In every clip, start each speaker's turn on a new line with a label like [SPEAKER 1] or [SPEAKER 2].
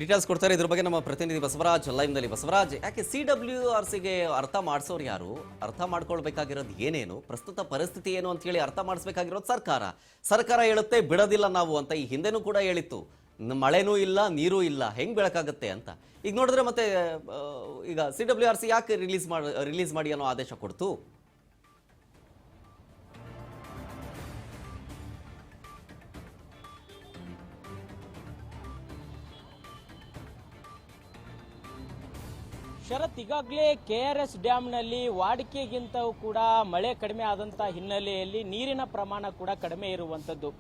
[SPEAKER 1] Details ಕೊಡ್ತಾರೆ ಇದ್ರ ಬಗ್ಗೆ ನಮ್ಮ ಪ್ರತಿನಿಧಿ ಬಸವರಾಜ್ ಲೈವ್ ನಲ್ಲಿ. ಬಸವರಾಜ್, ಯಾಕೆ CWRCಗೆ ಅರ್ಥ ಮಾಡಿಸೋರು ಯಾರು? ಅರ್ಥ ಮಾಡ್ಕೊಳ್ಬೇಕಾಗಿರೋದು ಏನೇನು, ಪ್ರಸ್ತುತ ಪರಿಸ್ಥಿತಿ ಏನು ಅಂತ ಹೇಳಿ ಅರ್ಥ ಮಾಡಿಸಬೇಕಾಗಿರೋದು ಸರ್ಕಾರ ಹೇಳುತ್ತೆ ಬಿಡೋದಿಲ್ಲ ನಾವು ಅಂತ. ಈ ಹಿಂದೆನೂ ಕೂಡ ಹೇಳಿತ್ತು, ಮಳೆನೂ ಇಲ್ಲ ನೀರೂ ಇಲ್ಲ, ಹೆಂಗ್ ಬೆಳಕಾಗುತ್ತೆ ಅಂತ. ಈಗ ನೋಡಿದ್ರೆ ಮತ್ತೆ ಈಗ CWRC ಯಾಕೆ ರಿಲೀಸ್ ಮಾಡಿ ಅನ್ನೋ ಆದೇಶ ಕೊಡ್ತು?
[SPEAKER 2] ಶರತ್, ಈಗಾಗಲೇ KRS ಡ್ಯಾಮ್ನಲ್ಲಿ ವಾಡಿಕೆಗಿಂತ ಕೂಡ ಮಳೆ ಕಡಿಮೆ ಆದಂತ ಹಿನ್ನೆಲೆಯಲ್ಲಿ ನೀರಿನ ಪ್ರಮಾಣ ಕೂಡ ಕಡಿಮೆ ಇರುವಂತದ್ದು.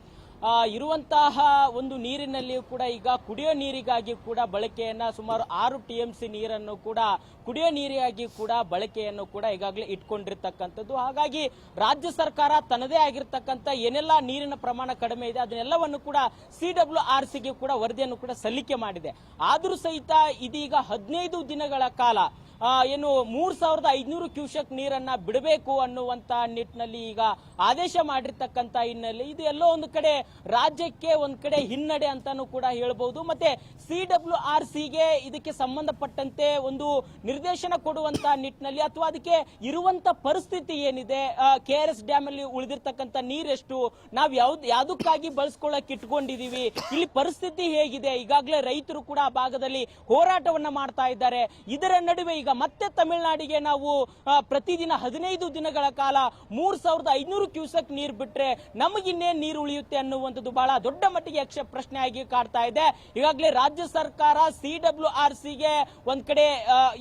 [SPEAKER 2] ಇರುವಂತಹ ಒಂದು ನೀರಿನಲ್ಲಿ ಕೂಡ ಈಗ ಕುಡಿಯೋ ನೀರಿಗಾಗಿ ಕೂಡ ಬಳಕೆಯನ್ನ ಸುಮಾರು 6 TMC ನೀರನ್ನು ಕೂಡ ಕುಡಿಯೋ ನೀರಿಗಾಗಿ ಕೂಡ ಬಳಕೆಯನ್ನು ಕೂಡ ಈಗಾಗಲೇ ಇಟ್ಕೊಂಡಿರ್ತಕ್ಕಂಥದ್ದು. ಹಾಗಾಗಿ ರಾಜ್ಯ ಸರ್ಕಾರ ತನ್ನದೇ ಆಗಿರ್ತಕ್ಕಂಥ ಏನೆಲ್ಲ ನೀರಿನ ಪ್ರಮಾಣ ಕಡಿಮೆ ಇದೆ ಅದನ್ನೆಲ್ಲವನ್ನು ಕೂಡ CWRCಗೆ ಕೂಡ ವರದಿಯನ್ನು ಕೂಡ ಸಲ್ಲಿಕೆ ಮಾಡಿದೆ. ಆದರೂ ಸಹಿತ ಇದೀಗ 15 ದಿನಗಳ ಕಾಲ ಏನು 3500 ಕ್ಯೂಸೆಕ್ ನೀರನ್ನ ಬಿಡಬೇಕು ಅನ್ನುವಂತ ನಿಟ್ಟಿನಲ್ಲಿ ಈಗ ಆದೇಶ ಮಾಡಿರ್ತಕ್ಕಂಥ ಹಿನ್ನೆಲೆ ಇದು ಎಲ್ಲೋ ಒಂದು ಕಡೆ ರಾಜ್ಯಕ್ಕೆ ಒಂದ್ ಕಡೆ ಹಿನ್ನಡೆ ಅಂತಾನೂ ಕೂಡ ಹೇಳ್ಬಹುದು. ಮತ್ತೆ CWRCಗೆ ಇದಕ್ಕೆ ಸಂಬಂಧಪಟ್ಟಂತೆ ಒಂದು ನಿರ್ದೇಶನ ಕೊಡುವಂತ ನಿಟ್ಟಿನಲ್ಲಿ ಅಥವಾ ಅದಕ್ಕೆ ಇರುವಂತ ಪರಿಸ್ಥಿತಿ ಏನಿದೆ, KRS ಡ್ಯಾಮ್ ಅಲ್ಲಿ ಉಳಿದಿರ್ತಕ್ಕಂಥ ನೀರೆಷ್ಟು, ನಾವು ಯಾವ್ದಕ್ಕಾಗಿ ಬಳಸ್ಕೊಳ್ಳಕ್ ಇಟ್ಕೊಂಡಿದೀವಿ, ಇಲ್ಲಿ ಪರಿಸ್ಥಿತಿ ಹೇಗಿದೆ, ಈಗಾಗಲೇ ರೈತರು ಕೂಡ ಆ ಭಾಗದಲ್ಲಿ ಹೋರಾಟವನ್ನ ಮಾಡ್ತಾ ಇದ್ದಾರೆ. ಇದರ ನಡುವೆ ಈಗ ಮತ್ತೆ ತಮಿಳುನಾಡಿಗೆ ನಾವು ಪ್ರತಿದಿನ 15 ದಿನಗಳ ಕಾಲ 3500 ಕ್ಯೂಸೆಕ್ ನೀರು ಬಿಟ್ರೆ ನಮಗಿನ್ನೇನು ನೀರು ಉಳಿಯುತ್ತೆ ಅನ್ನುವಂಥದ್ದು ಬಹಳ ದೊಡ್ಡ ಮಟ್ಟಿಗೆ ಯಕ್ಷ ಪ್ರಶ್ನೆಯಾಗಿ ಕಾಡ್ತಾ ಇದೆ. ಈಗಾಗಲೇ ರಾಜ್ಯ ಸರ್ಕಾರ CWRCಗೆ ಒಂದ್ ಕಡೆ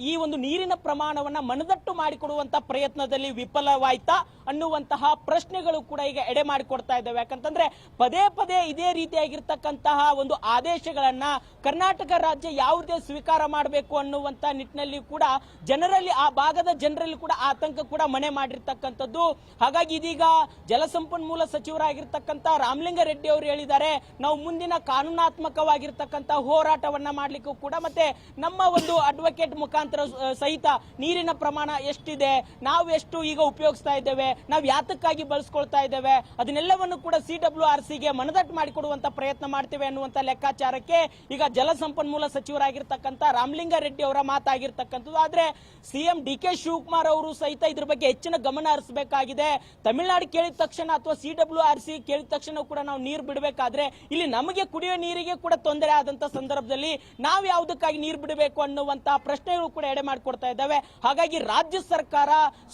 [SPEAKER 2] ಈ ಒಂದು ನೀರಿನ ಪ್ರಮಾಣವನ್ನ ಮನದಟ್ಟು ಮಾಡಿಕೊಡುವಂತ ಪ್ರಯತ್ನದಲ್ಲಿ ವಿಫಲವಾಯ್ತಾ ಅನ್ನುವಂತಹ ಪ್ರಶ್ನೆಗಳು ಕೂಡ ಈಗ ಎಡೆ ಮಾಡಿಕೊಡ್ತಾ ಇದ್ದಾವೆ. ಯಾಕಂತಂದ್ರೆ ಪದೇ ಪದೇ ಇದೇ ರೀತಿಯಾಗಿರ್ತಕ್ಕಂತಹ ಒಂದು ಆದೇಶಗಳನ್ನ ಕರ್ನಾಟಕ ರಾಜ್ಯ ಯಾವುದೇ ಸ್ವೀಕಾರ ಮಾಡಬೇಕು ಅನ್ನುವಂತ ನಿಟ್ಟಿನಲ್ಲಿ ಕೂಡ ಜನರಲ್ಲಿ, ಆ ಭಾಗದ ಜನರಲ್ಲಿ ಕೂಡ ಆತಂಕ ಕೂಡ ಮನೆ ಮಾಡಿರ್ತಕ್ಕಂಥದ್ದು. ಹಾಗಾಗಿ ಇದೀಗ ಜಲಸಂಪನ್ಮೂಲ ಸಚಿವರಾಗಿರ್ತಕ್ಕಂಥ ರಾಮಲಿಂಗಾರೆಡ್ಡಿ ಅವರು ಹೇಳಿದ್ದಾರೆ, ನಾವು ಮುಂದಿನ ಕಾನೂನಾತ್ಮಕವಾಗಿರ್ತಕ್ಕಂಥ ಹೋರಾಟವನ್ನ ಮಾಡ್ಲಿಕ್ಕೂ ಕೂಡ ಮತ್ತೆ ನಮ್ಮ ಒಂದು ಅಡ್ವೊಕೇಟ್ ಮುಖಾಂತರ ಸಹಿತ ನೀರಿನ ಪ್ರಮಾಣ ಎಷ್ಟಿದೆ, ನಾವು ಎಷ್ಟು ಈಗ ಉಪಯೋಗಿಸ್ತಾ ಇದ್ದೇವೆ, ನಾವು ಯಾತಕ್ಕಾಗಿ ಬಳಸ್ಕೊಳ್ತಾ ಇದ್ದೇವೆ, ಅದನ್ನೆಲ್ಲವನ್ನು ಕೂಡ CWRCಗೆ ಮನದಟ್ಟು ಮಾಡಿಕೊಡುವಂತ ಪ್ರಯತ್ನ ಮಾಡ್ತೇವೆ ಅನ್ನುವಂತ ಲೆಕ್ಕಾಚಾರಕ್ಕೆ ಈಗ ಜಲಸಂಪನ್ಮೂಲ ಸಚಿವರಾಗಿರ್ತಕ್ಕಂಥ ರಾಮಲಿಂಗಾರೆಡ್ಡಿ ಅವರ ಮಾತಾಗಿರ್ತಕ್ಕಂಥದ್ದು. ಆದ್ರೆ CM DK ಶಿವಕುಮಾರ್ ಅವರು ಸಹಿತ ಇದ್ರ ಬಗ್ಗೆ ಹೆಚ್ಚಿನ ಗಮನ ಹರಿಸಬೇಕಾಗಿದೆ. ತಮಿಳುನಾಡು ಕೇಳಿದ ತಕ್ಷಣ ಅಥವಾ CWRC ಕೇಳಿದ ತಕ್ಷಣ ಕೂಡ ನಾವು ನೀರು ಬಿಡಬೇಕಾದ್ರೆ ಇಲ್ಲಿ ನಮಗೆ ಕುಡಿಯೋ ನೀರಿಗೆ ಕೂಡ ತೊಂದರೆ ಆದಂತ ಸಂದರ್ಭದಲ್ಲಿ ನಾವು ಯಾವುದಕ್ಕಾಗಿ ನೀರು ಬಿಡಬೇಕು ಅನ್ನುವಂತ ಪ್ರಶ್ನೆಗಳು ಕೂಡ ಎಡೆ ಮಾಡಿಕೊಡ್ತಾ ಇದ್ದಾವೆ. ಹಾಗಾಗಿ ರಾಜ್ಯ ಸರ್ಕಾರ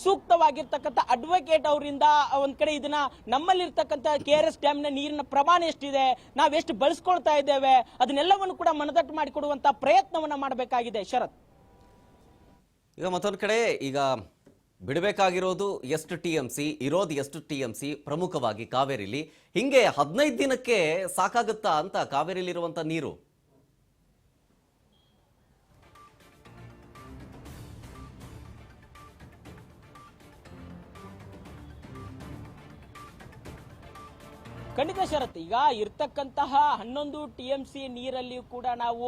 [SPEAKER 2] ಸೂಕ್ತವಾಗಿರ್ತಕ್ಕಂಥ ಅಡ್ವೊಕೇಟ್ ಅವರಿಂದ ಒಂದ್ ಕಡೆ ಇದನ್ನ ನಮ್ಮಲ್ಲಿರ್ತಕ್ಕಂಥ KRS ಡ್ಯಾಮ್ ನ ನೀರಿನ ಪ್ರಮಾಣ ಎಷ್ಟಿದೆ, ನಾವೆಷ್ಟು ಬಳಸ್ಕೊಳ್ತಾ ಇದ್ದೇವೆ, ಅದನ್ನೆಲ್ಲವನ್ನು ಕೂಡ ಮನದಟ್ಟು ಮಾಡಿಕೊಡುವಂತ ಪ್ರಯತ್ನವನ್ನ ಮಾಡಬೇಕಾಗಿದೆ. ಶರತ್,
[SPEAKER 1] ಈಗ ಮತ್ತೊಂದು ಕಡೆ ಈಗ ಬಿಡಬೇಕಾಗಿರೋದು ಎಷ್ಟು TMC, ಇರೋದು ಎಷ್ಟು TMC, ಪ್ರಮುಖವಾಗಿ ಕಾವೇರಿಲಿ ಹಿಂಗೆ 15 ದಿನಕ್ಕೆ ಸಾಕಾಗುತ್ತಾ ಅಂತ ಕಾವೇರಿಲಿರುವಂತ ನೀರು?
[SPEAKER 2] ಖಂಡಿತ ಶರತ್, ಈಗ ಇರ್ತಕ್ಕಂತಹ 11 TMC ನೀರಲ್ಲಿ ಕೂಡ ನಾವು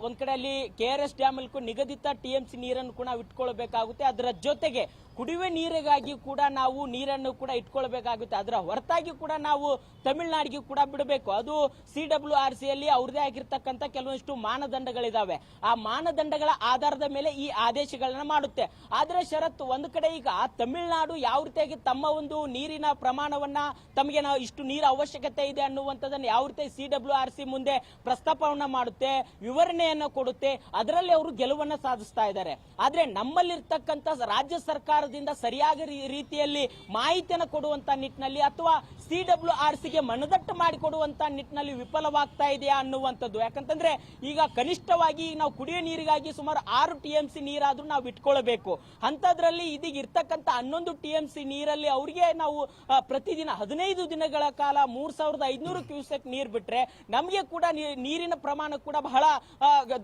[SPEAKER 2] ಒಂದ್ ಕಡೆ ಅಲ್ಲಿ KRS ಡ್ಯಾಮ್ ಅಲ್ಲಿ ನಿಗದಿತ TMC ನೀರನ್ನು ಕೂಡ ನಾವು ಇಟ್ಕೊಳ್ಬೇಕಾಗುತ್ತೆ. ಅದರ ಜೊತೆಗೆ ಕುಡಿಯುವ ನೀರಿಗಾಗಿ ಕೂಡ ನಾವು ನೀರನ್ನು ಕೂಡ ಇಟ್ಕೊಳ್ಬೇಕಾಗುತ್ತೆ. ಅದರ ಹೊರತಾಗಿ ಕೂಡ ನಾವು ತಮಿಳುನಾಡಿಗೆ ಕೂಡ ಬಿಡಬೇಕು. ಅದು CWRCಯಲ್ಲಿ ಅವ್ರದೇ ಆಗಿರ್ತಕ್ಕಂಥ ಕೆಲವೊಂದಿಷ್ಟು ಮಾನದಂಡಗಳಿದಾವೆ. ಆ ಮಾನದಂಡಗಳ ಆಧಾರದ ಮೇಲೆ ಈ ಆದೇಶಗಳನ್ನ ಮಾಡುತ್ತೆ. ಆದ್ರೆ ಶರತ್, ಒಂದು ಕಡೆ ಈಗ ತಮಿಳುನಾಡು ಯಾವ ರೀತಿಯಾಗಿ ತಮ್ಮ ಒಂದು ನೀರಿನ ಪ್ರಮಾಣವನ್ನ ತಮಗೆ ನಾವು ಇಷ್ಟು ನೀರು ಅವಶ್ಯಕತೆ ಇದೆ ಅನ್ನುವಂಥದ್ದನ್ನ ಯಾವ ರೀತಿ CWRC ಮುಂದೆ ಪ್ರಸ್ತಾಪವನ್ನ ಮಾಡುತ್ತೆ, ವಿವರಣೆಯನ್ನ ಕೊಡುತ್ತೆ, ಅದರಲ್ಲಿ ಅವರು ಗೆಲುವನ್ನ ಸಾಧಿಸ್ತಾ ಇದ್ದಾರೆ. ಆದ್ರೆ ನಮ್ಮಲ್ಲಿರ್ತಕ್ಕಂಥ ರಾಜ್ಯ ಸರ್ಕಾರದಿಂದ ಸರಿಯಾದ ರೀತಿಯಲ್ಲಿ ಮಾಹಿತಿಯನ್ನು ಕೊಡುವಂತ ನಿಟ್ಟಿನಲ್ಲಿ ಅಥವಾ CWRCಗೆ ಮನದಟ್ಟು ಮಾಡಿಕೊಡುವಂತ ನಿಟ್ಟಿನಲ್ಲಿ ವಿಫಲವಾಗ್ತಾ ಇದೆಯಾ ಅನ್ನುವಂಥದ್ದು. ಯಾಕಂತಂದ್ರೆ ಈಗ ಕನಿಷ್ಠವಾಗಿ ನಾವು ಕುಡಿಯೋ ನೀರಿಗಾಗಿ ಸುಮಾರು 6 TMC ನೀರಾದ್ರೂ ನಾವು ಇಟ್ಕೊಳ್ಬೇಕು. ಅಂತದ್ರಲ್ಲಿ ಇದೀಗ ಇರ್ತಕ್ಕಂಥ 11 TMC ನೀರಲ್ಲಿ ಅವರಿಗೆ ನಾವು ಪ್ರತಿದಿನ 15 ದಿನಗಳ ಕಾಲ 3500 ಕ್ಯೂಸೆಕ್ ನೀರು ಬಿಟ್ರೆ ನಮಗೆ ಕೂಡ ನೀರಿನ ಪ್ರಮಾಣ ಕೂಡ ಬಹಳ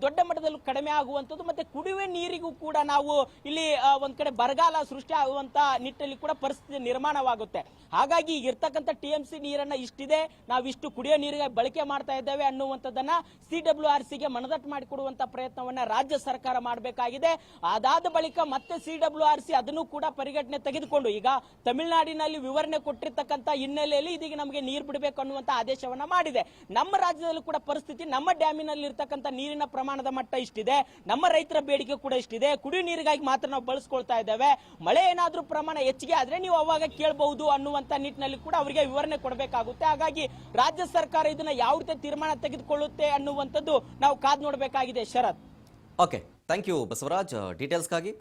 [SPEAKER 2] ದೊಡ್ಡ ಮಟ್ಟದಲ್ಲಿ ಕಡಿಮೆ ಆಗುವಂತದ್ದು. ಮತ್ತೆ ಕುಡಿಯುವ ನೀರಿಗೂ ಕೂಡ ನಾವು ಇಲ್ಲಿ ಒಂದ್ ಕಡೆ ಬರಗಾಲ ಸೃಷ್ಟಿ ಆಗುವಂತ ನಿಟ್ಟಿನಲ್ಲಿ ಕೂಡ ಪರಿಸ್ಥಿತಿ ನಿರ್ಮಾಣವಾಗುತ್ತೆ. ಹಾಗಾಗಿ ಇರ್ತಕ್ಕಂಥ TMC ನೀರನ್ನ ಇಷ್ಟಿದೆ, ನಾವಿಷ್ಟು ಕುಡಿಯೋ ನೀರಿಗೆ ಬಳಕೆ ಮಾಡ್ತಾ ಇದ್ದೇವೆ ಅನ್ನುವಂಥದ್ದನ್ನ CWRCಗೆ ಮನದಟ್ಟು ಮಾಡಿಕೊಡುವಂತ ಪ್ರಯತ್ನವನ್ನ ರಾಜ್ಯ ಸರ್ಕಾರ ಮಾಡಬೇಕಾಗಿದೆ. ಅದಾದ ಬಳಿಕ ಮತ್ತೆ CWRC ಅದನ್ನು ಕೂಡ ಪರಿಗಣನೆ ತೆಗೆದುಕೊಂಡು ಈಗ ತಮಿಳುನಾಡಿನಲ್ಲಿ ವಿವರಣೆ ಕೊಟ್ಟಿರ್ತಕ್ಕಂಥ ಹಿನ್ನೆಲೆಯಲ್ಲಿ ಇದೀಗ ನಮಗೆ ನಮಗೆ ನೀರು ಬಿಡಬೇಕು ಅನ್ನುವಂತ ಆದೇಶವನ್ನ ಮಾಡಿದೆ. ನಮ್ಮ ರಾಜ್ಯದಲ್ಲೂ ಕೂಡ ಪರಿಸ್ಥಿತಿ, ನಮ್ಮ ಡ್ಯಾಮಿನಲ್ಲಿ ಇರ್ತಕ್ಕಂಥ ನೀರಿನ ಪ್ರಮಾಣದ ಮಟ್ಟ ಇಷ್ಟಿದೆ, ನಮ್ಮ ರೈತರ ಬೇಡಿಕೆ ಕೂಡ ಇಷ್ಟಿದೆ, ಕುಡಿಯುವ ನೀರಿಗಾಗಿ ಮಾತ್ರ ನಾವು ಬಳಸ್ಕೊಳ್ತಾ ಇದ್ದೇವೆ, ಮಳೆ ಏನಾದ್ರೂ ಪ್ರಮಾಣ ಹೆಚ್ಚಿಗೆ ಆದ್ರೆ ನೀವು ಅವಾಗ ಕೇಳಬಹುದು ಅನ್ನುವಂತ ನಿಟ್ಟಿನಲ್ಲಿ ಕೂಡ ಅವರಿಗೆ ವಿವರಣೆ ಕೊಡಬೇಕಾಗುತ್ತೆ. ಹಾಗಾಗಿ ರಾಜ್ಯ ಸರ್ಕಾರ ಇದನ್ನ ಯಾವ ರೀತಿ ತೀರ್ಮಾನ ತೆಗೆದುಕೊಳ್ಳುತ್ತೆ ಅನ್ನುವಂಥದ್ದು ನಾವು ಕಾದು ನೋಡಬೇಕಾಗಿದೆ. Sharath.
[SPEAKER 1] Okay, thank you Basavaraj ಡೀಟೇಲ್ಸ್ಗಾಗಿ.